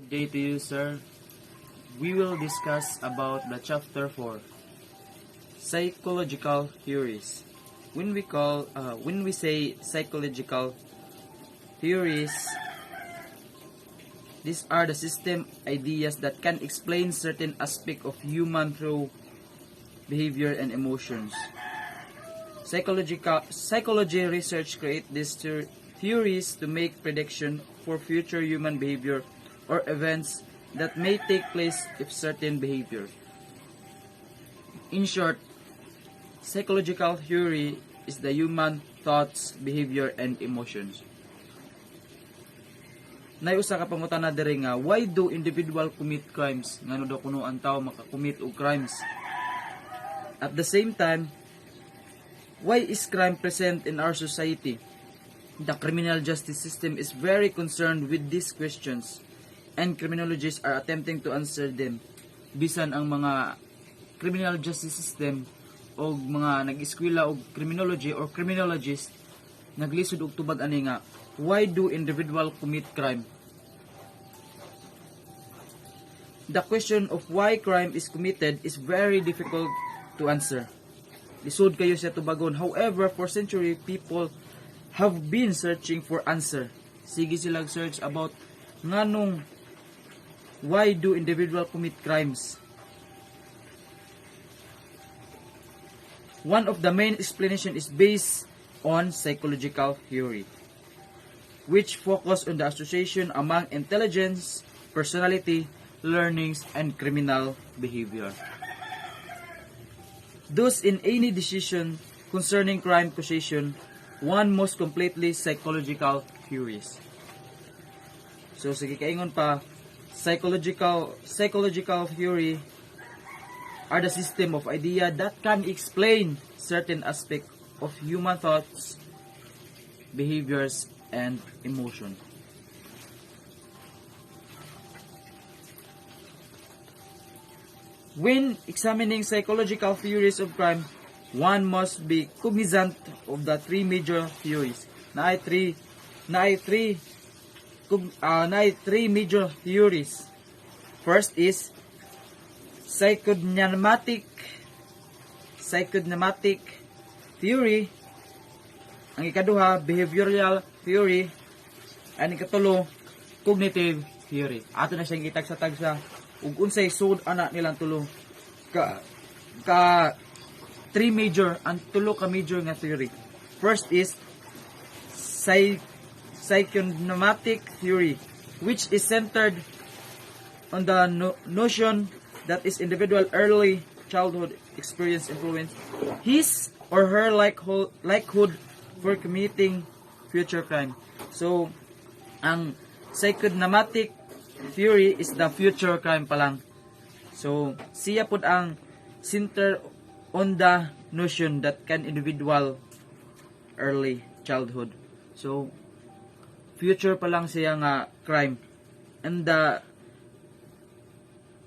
Good day to you, sir. We will discuss about the chapter 4, psychological theories. When we say psychological theories, these are the system ideas that can explain certain aspect of human through behavior and emotions. Psychology research create these theories to make prediction for future human behavior or events that may take place if certain behavior. In short, psychological theory is the human thoughts, behavior, and emotions. Usa ka pangutana diri nga, why do individual commit crimes? Ngano daw kuno ang tao makakommit og crimes? At the same time, why is crime present in our society? The criminal justice system is very concerned with these questions, and criminologists are attempting to answer them. Bisan ang mga criminal justice system o mga nag-eskwela og criminology or criminologist naglisod og tubag ani nga, why do individual commit crime? The question of why crime is committed is very difficult to answer. Lisod kayo siya tubagon. However, for centuries, people have been searching for answer. Sige silang search about nganong why do individual commit crimes. One of the main explanation is based on psychological theory, which focus on the association among intelligence, personality, learnings, and criminal behavior. Thus, in any decision concerning crime causation, one must completely psychological theories. So, sige kaingon pa, psychological theory are the system of idea that can explain certain aspect of human thoughts, behaviors, and emotion. When examining psychological theories of crime, one must be cognizant of the three major theories. Na ay three major theories. First is psychodynamic theory. Ang ikaduha, behavioral theory. Ang ikatulo, cognitive theory. Ato na siyang gitagsa-tagsa ug unsay sud ana nilang tulo ka three major ang tulo ka major nga theory. First is psychodynamic theory, which is centered on the notion that is individual early childhood experience influence his or her likelihood for committing future crime. So, ang psychodynamic theory is the future crime pa lang. So, siya pud ang center on the notion that can individual early childhood. So, future pa lang siya nga crime. And the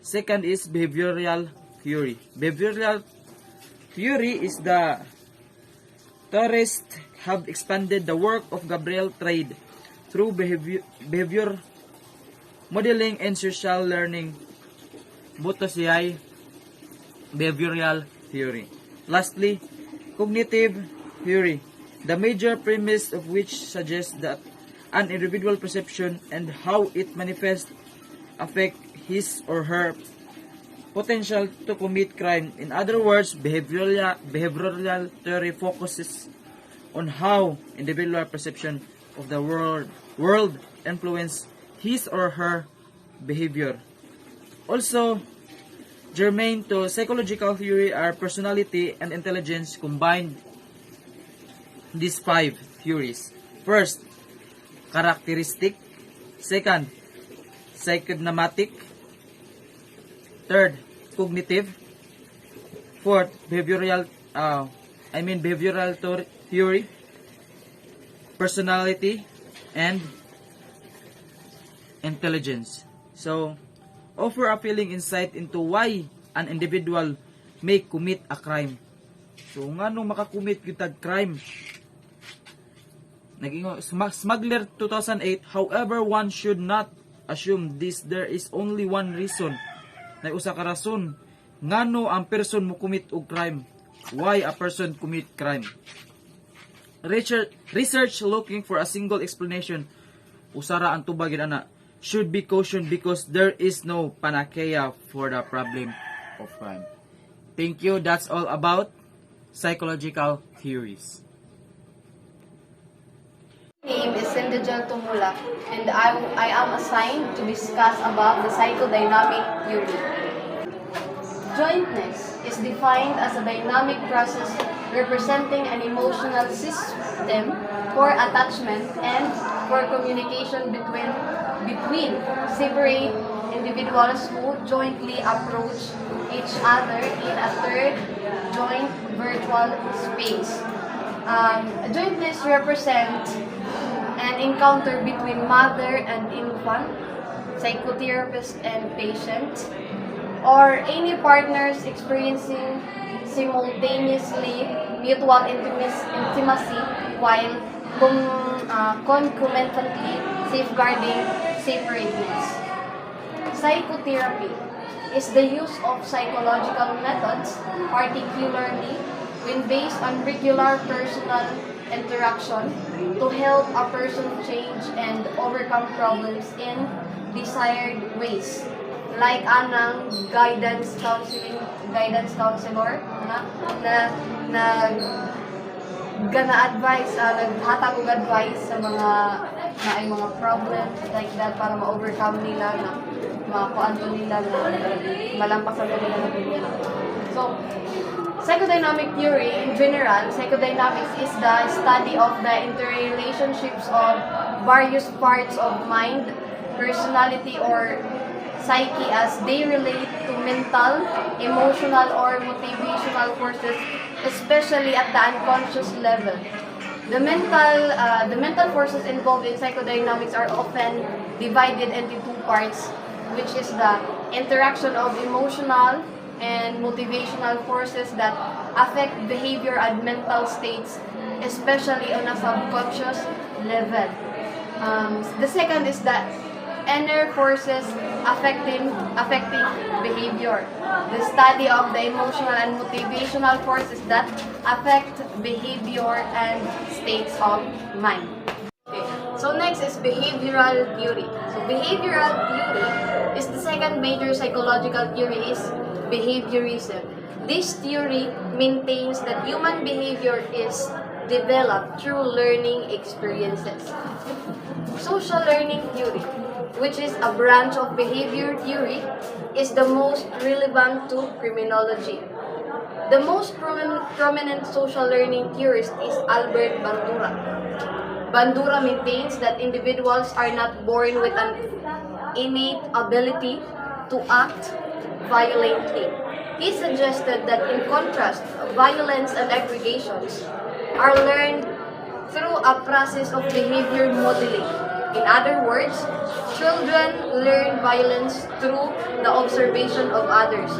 second is behavioral theory. Behavioral theory is the theorists have expanded the work of Gabriel Trade through behavior modeling and social learning. Buto siya behavioral theory. Lastly, cognitive theory, the major premise of which suggests that an individual perception and how it manifests affect his or her potential to commit crime. In other words, behavioral theory focuses on how individual perception of the world influence his or her behavior. Also, germane to psychological theory are personality and intelligence combined. These five theories. First, characteristic. Second, psychodynamic. Third, cognitive. Fourth, behavioral theory. Personality and intelligence. So, offer appealing insight into why an individual may commit a crime. So, ngano makakommit gyud crime? Naging smuggler 2008, however, one should not assume this there is only one reason. Nay usa ka rason ngano ang person mo commit og crime. Why a person commit crime. Research looking for a single explanation usara ang tubag ana should be cautioned because there is no panacea for the problem of crime. Thank you. That's all about psychological theories. My name is Cindy Tumula, and I am assigned to discuss about the psychodynamic theory. Jointness is defined as a dynamic process representing an emotional system for attachment and for communication between separate individuals who jointly approach each other in a third joint virtual space. Jointness represents an encounter between mother and infant, psychotherapist and patient, or any partners experiencing simultaneously mutual intimacy while concomitantly safeguarding separateness. Psychotherapy is the use of psychological methods, particularly when based on regular personal interaction, to help a person change and overcome problems in desired ways. Like anang guidance counselor na advice naghatag og advice sa mga ay mga problems like that para ma-overcome nila na makuanto nila na malampasan nila na problema. So psychodynamic theory in general, psychodynamics is the study of the interrelationships of various parts of mind, personality, or psyche as they relate to mental, emotional, or motivational forces, especially at the unconscious level. The mental forces involved in psychodynamics are often divided into two parts, which is the interaction of emotional and motivational forces that affect behavior and mental states, especially on a subconscious level. The second is the inner forces affecting behavior. The study of the emotional and motivational forces that affect behavior and states of mind. Okay. So next is behavioral theory. So behavioral theory is the second major psychological theory is behaviorism. This theory maintains that human behavior is developed through learning experiences. Social learning theory, which is a branch of behavior theory, is the most relevant to criminology. The most prominent social learning theorist is Albert Bandura. Bandura maintains that individuals are not born with an innate ability to act violently. He suggested that in contrast, violence and aggregations are learned through a process of behavior modeling. In other words, children learn violence through the observation of others.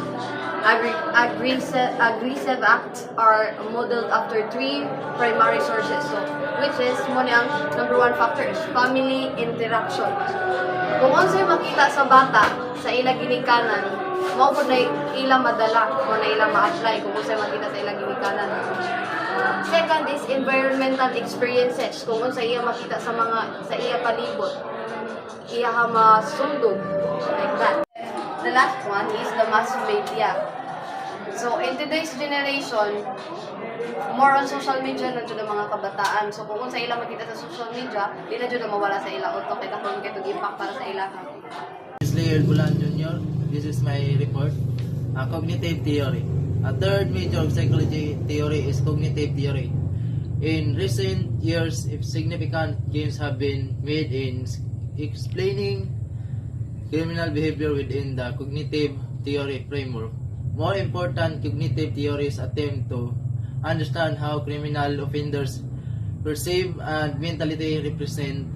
Aggressive acts are modeled after three primary sources, which is number one factor is family interaction. Kung unsay makita sa bata sa ilang ginikanan, mao pud na ila madala o na ila ma-apply kung unsay makita sa ilang ginikanan. Second is environmental experiences. Kung unsay iya makita sa iya palibot, iya masundog like that. The last one is the mass media. So in today's generation, more on social media na jud ang mga kabataan. So kung unsay ila makita sa social media, di na jud mawala sa ila utok kay karon kay impact para sa ila. Slayer Bulan Jr. This is my report. Cognitive theory. A third major psychology theory is cognitive theory. In recent years, significant gains have been made in explaining criminal behavior within the cognitive theory framework. More important, cognitive theories attempt to understand how criminal offenders perceive and mentally represent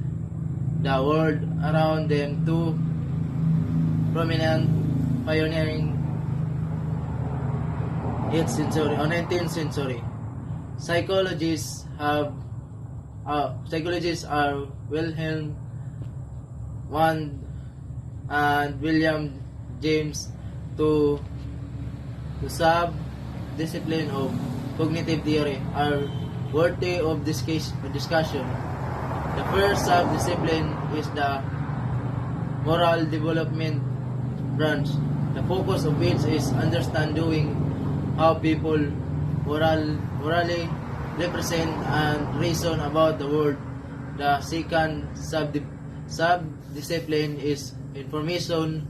the world around them. Two prominent pioneering 8th century or 19th century psychologists are Wilhelm von and William James to sub-discipline of cognitive theory are worthy of discussion. The first sub-discipline is the moral development branch, the focus of which is understanding how people morally represent and reason about the world. The second sub-discipline is information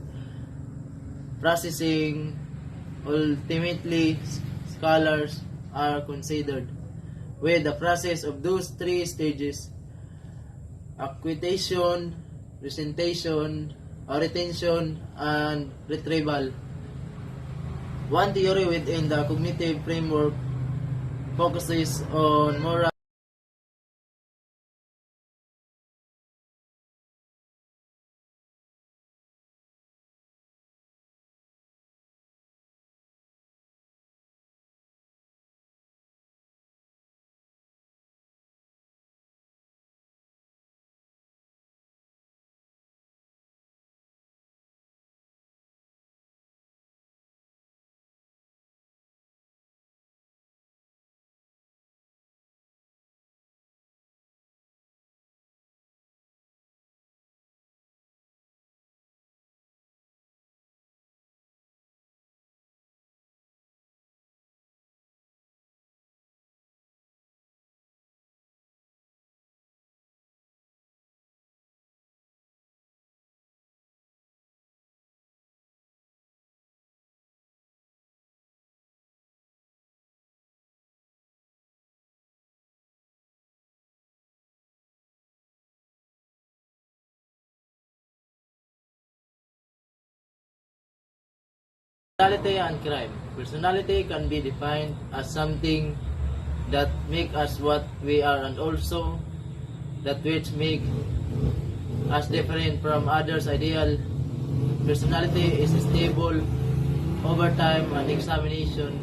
processing. Ultimately, scholars are considered with the process of those three stages: acquisition, presentation, or retention, and retrieval. One theory within the cognitive framework focuses on moral personality and crime. Personality can be defined as something that make us what we are, and also that which make us different from others. Ideal personality is stable over time. An examination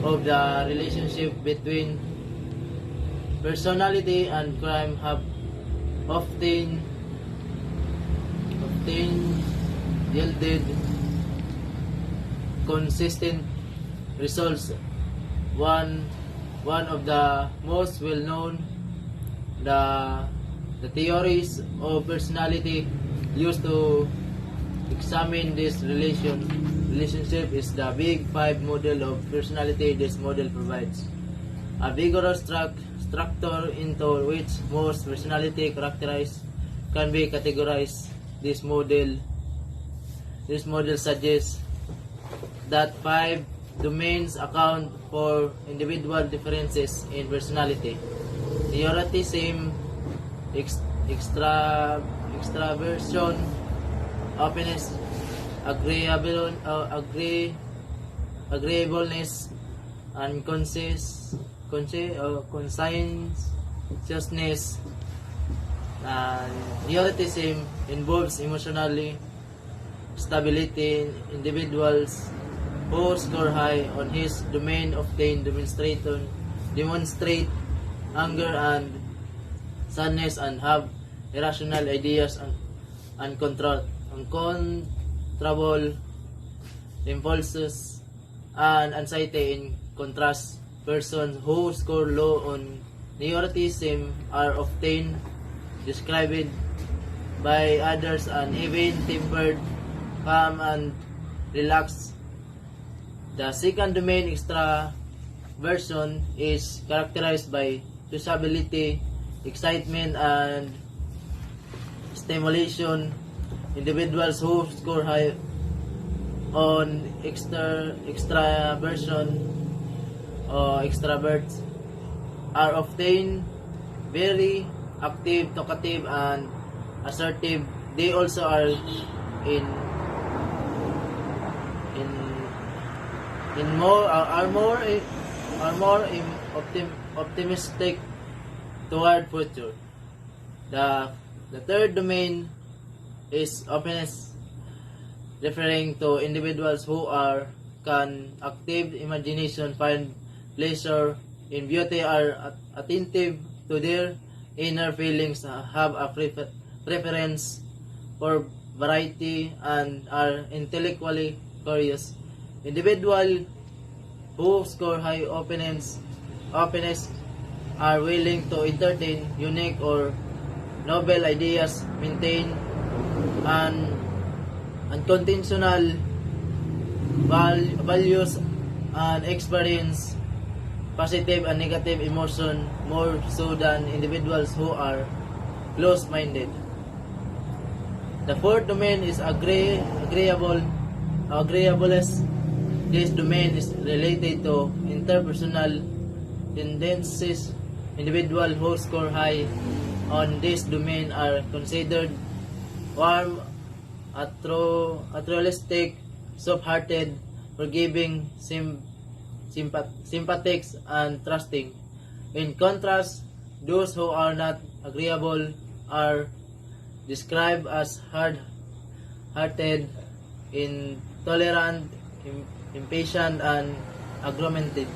of the relationship between personality and crime have often yielded consistent results. One of the most well-known the theories of personality used to examine this relationship is the Big Five model of personality. This model provides a vigorous structure into which most personality characteristics can be categorized. This model suggests that 5 domains account for individual differences in personality: neuroticism, extraversion, openness, agreeableness, and conscientiousness. Neuroticism involves emotionally stability. Individuals who score high on his domain often demonstrate anger and sadness and have irrational ideas and uncontrollable impulses and anxiety. In contrast, persons who score low on neuroticism are often described by others as even-tempered, calm, and relaxed. The second domain, extraversion, is characterized by sociability, excitement, and stimulation. Individuals who score high on extraversion or extroverts are often very active, talkative, and assertive. They also are in more optimistic toward future. The third domain is openness, referring to individuals who can active imagination, find pleasure in beauty, are attentive to their inner feelings, have a preference for variety, and are intellectually curious. Individuals who score high openness are willing to entertain unique or novel ideas, maintain an unconventional values, and experience positive and negative emotion more so than individuals who are close-minded. The fourth domain is agreeableness. This domain is related to interpersonal tendencies. Individuals who score high on this domain are considered warm, altruistic, soft-hearted, forgiving, sympathetic, and trusting. In contrast, those who are not agreeable are described as hard-hearted, intolerant, impatient, and argumentative.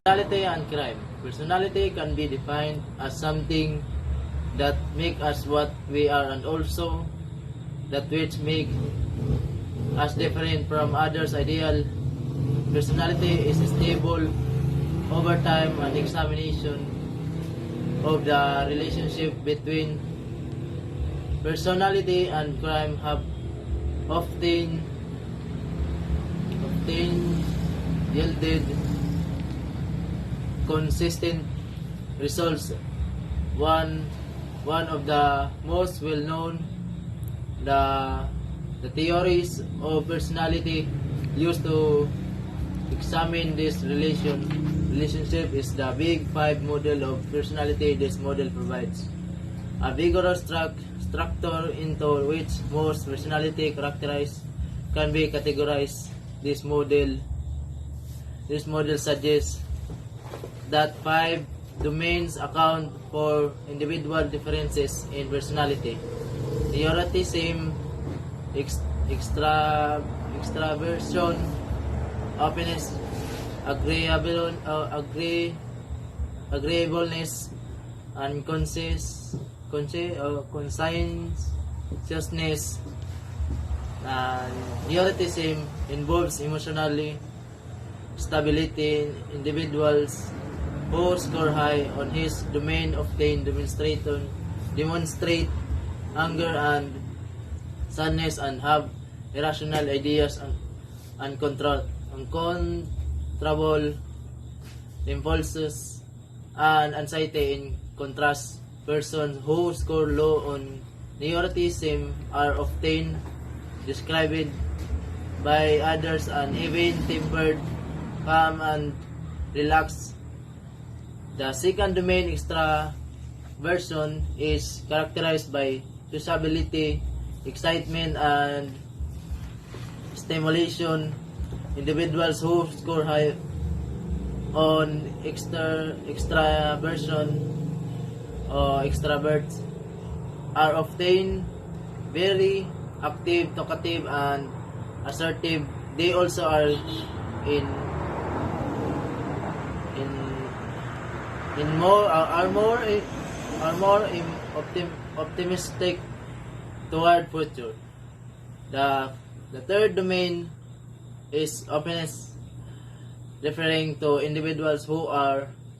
Personality and crime. Personality can be defined as something that make us what we are, and also that which make us different from others. Ideal personality is stable over time, and examination of the relationship between personality and crime have often yielded consistent results. One of the most well-known the theories of personality used to examine this relationship is the Big Five model of personality. This model provides a vigorous structure into which most personality characteristics can be categorized. This model suggests that 5 domains account for individual differences in personality: neuroticism, extraversion, openness, agreeableness, and conscientiousness. Neuroticism involves emotionally stability. Individuals who score high on his domain often demonstrate anger and sadness, and have irrational ideas and uncontrollable impulses and anxiety. In contrast, persons who score low on neuroticism are often described by others as even-tempered, calm, and relaxed. The second domain, extraversion, is characterized by sociability, excitement, and stimulation. Individuals who score high on extraversion or extroverts are often very active, talkative, and assertive. They also are more optimistic toward future. The third domain is openness, referring to individuals who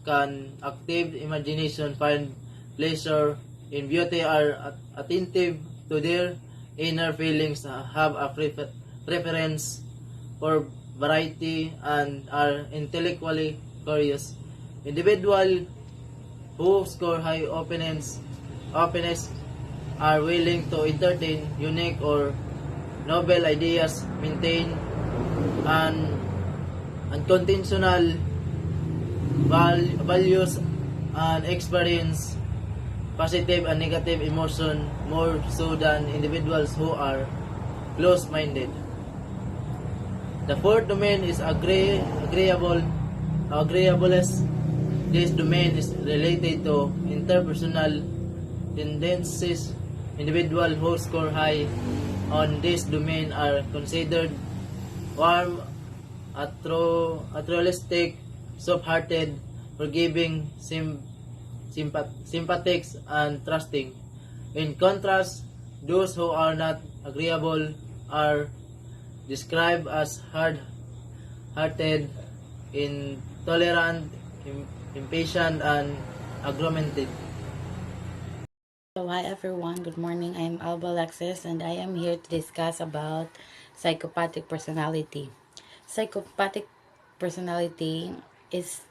can active imagination, find pleasure in beauty, are attentive to their inner feelings, have a preference for variety, and are intellectually curious. Individuals who score high openness are willing to entertain unique or novel ideas, maintain an unconventional values, and experience positive and negative emotion more so than individuals who are close-minded. The fourth domain is agreeableness. This domain is related to interpersonal tendencies. Individuals who score high on this domain are considered warm, altruistic, soft-hearted, forgiving, sympathetic, and trusting. In contrast, Those who are not agreeable are described as hard-hearted, intolerant, impatient, and argumentative. So hi everyone, good morning. I'm Alba Alexis and I am here to discuss about psychopathic personality. Psychopathic personality is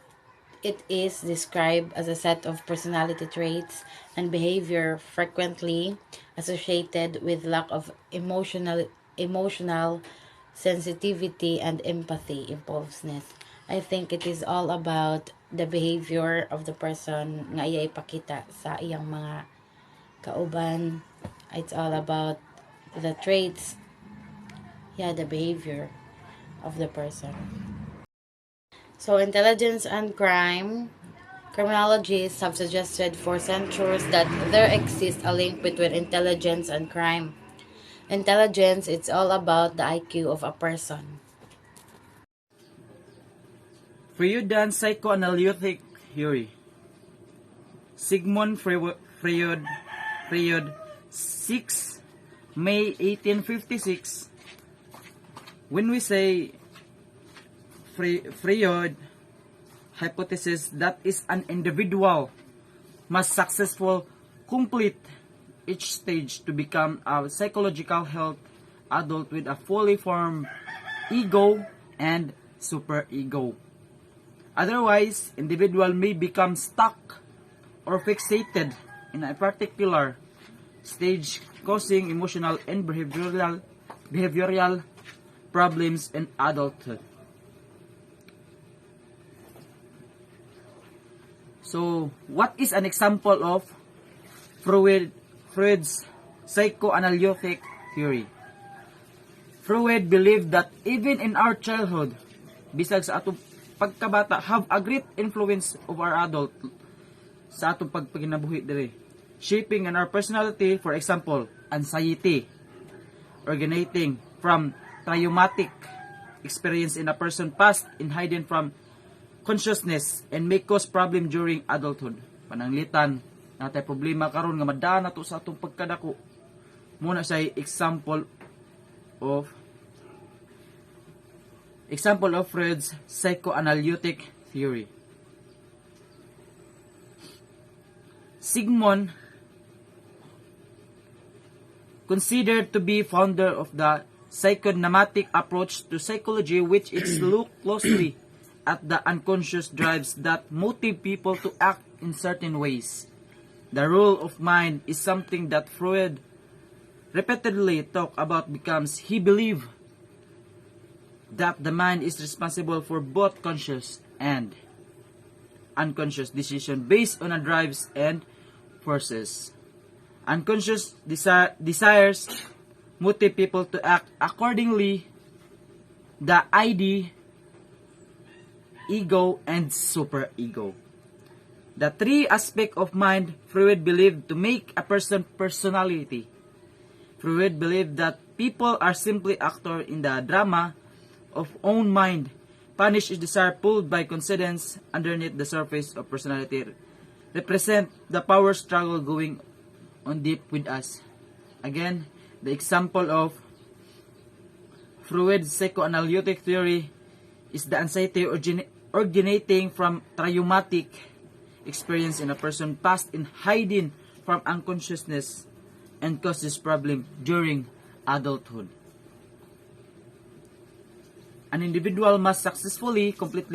described as a set of personality traits and behavior frequently associated with lack of emotional sensitivity and empathy, impulsiveness. I think it is all about the behavior of the person nga iya ipakita sa iyang mga kauban. It's all about the traits, the behavior of the person. So intelligence and crime. Criminologists have suggested for centuries that there exists a link between intelligence and crime. Intelligence, it's all about the IQ of a person. Freudian psychoanalytic theory. Sigmund Freud, 6 May 1856. When we say Freud hypothesis, that is an individual must successful complete each stage to become a psychological health adult with a fully formed ego and superego. Otherwise, individual may become stuck or fixated in a particular stage, causing emotional and behavioral problems in adulthood. So, what is an example of Freud's psychoanalytic theory? Freud believed that even in our childhood, bisag sa atong pagkabata, have a great influence of our adult sa atong pagpaginabuhi diri, shaping in our personality. For example, anxiety originating from traumatic experience in a person past in hidden from consciousness and may cause problem during adulthood. Pananglitan natay problema karon nga madana to sa atong pagkadako. Muna say example of Freud's psychoanalytic theory. Sigmund, considered to be founder of the psychoanalytic approach to psychology, which is look closely at the unconscious drives that motivate people to act in certain ways. The role of mind is something that Freud repeatedly talked about because he believed that the mind is responsible for both conscious and unconscious decision based on a drives and forces. Unconscious desires motivate people to act accordingly. The ID, ego, and superego. The three aspects of mind Freud believed to make a personality. Freud believed that people are simply actors in the drama of own mind. Punish is desire pulled by coincidence underneath the surface of personality. Represent the power struggle going on deep with us. Again, the example of Freud's psychoanalytic theory is the anxiety originating from traumatic experience in a person past in hiding from unconsciousness and causes problem during adulthood. An individual must successfully complete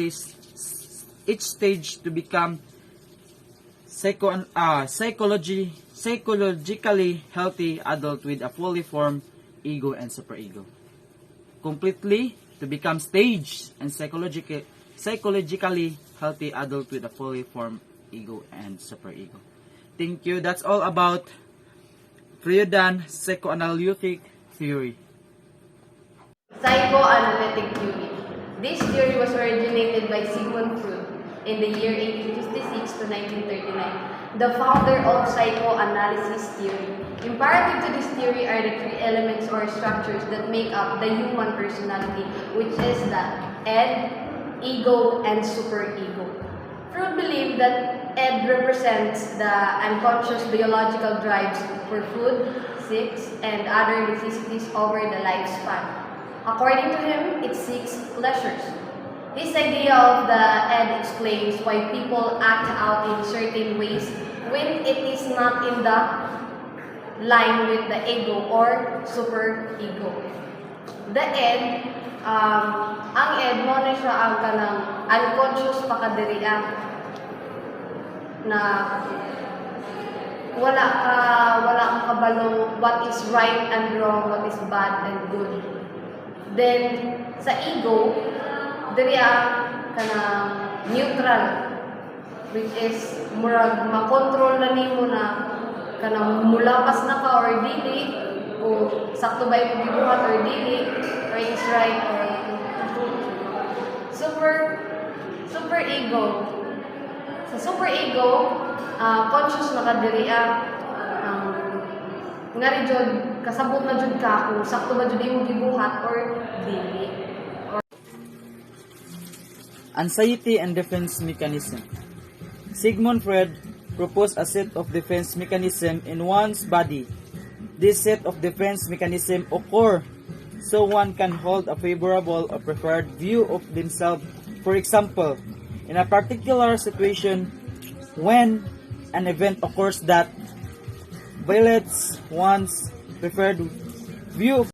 each stage to become psychologically healthy adult with a fully formed ego and superego. Completely to become staged and psychologically healthy adult with a fully formed ego and superego. Thank you. That's all about Freudian psychoanalytic theory. Psychoanalytic theory. This theory was originated by Sigmund Freud in the year 1856 to 1939, the founder of psychoanalysis theory. Imperative to this theory are the three elements or structures that make up the human personality, which is the id, ego, and superego. Freud believed that ed represents the unconscious biological drives for food, sex, and other necessities over the lifespan. According to him, it seeks pleasures. This idea of the ed explains why people act out in certain ways when it is not in the line with the ego or super ego. The ed, ang ed mo na siya ang kanang unconscious pakadiriya na wala ka kabalo what is right and wrong, what is bad and good. Then sa ego, diriya kanang neutral, which is murag makontrol na nimo na kanang mulapas na ka or dili, o sakto ba yung gibuhat or dili, or is right or super ego. Sa super ego, conscious na ka diriya, nga rin jud kasabot na jud ka kung sakto ba jud imong gibuhat or dili. Anxiety and defense mechanism. Sigmund Freud proposed a set of defense mechanism in one's body. This set of defense mechanism occur so one can hold a favorable or preferred view of themselves. For example, in a particular situation, when an event occurs that violates one's preferred view of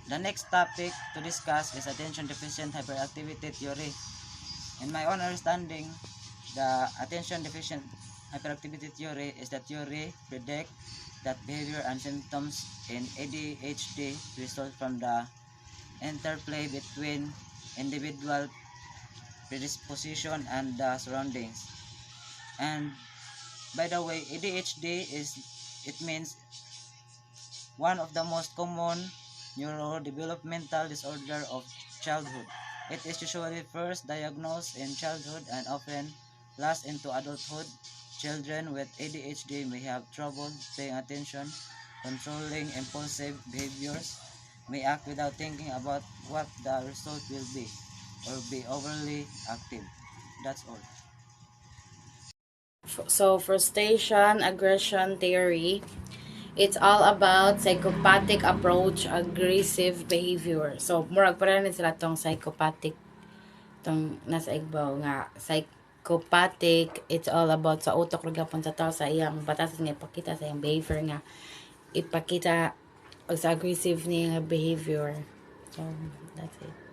The next topic to discuss is attention deficient hyperactivity theory. In my own understanding, the attention deficient hyperactivity theory is the theory predict that behavior and symptoms in ADHD result from the interplay between individual predisposition and the surroundings. And by the way, it means one of the most common neurodevelopmental disorder of childhood. It is usually first diagnosed in childhood and often lasts into adulthood. Children with ADHD may have trouble paying attention, controlling impulsive behaviors, may act without thinking about what the result will be, or be overly active. That's all. So, frustration, aggression theory, it's all about psychopathic approach, aggressive behavior. So, murag para na sila tong psychopathic, tong nasa igbaw nga, psychopathic, it's all about sa utok ragapon sa tao, sa iyang batasan nga ipakita, sa iyang behavior nga, ipakita, o sa aggressive niya nga behavior. So, that's it.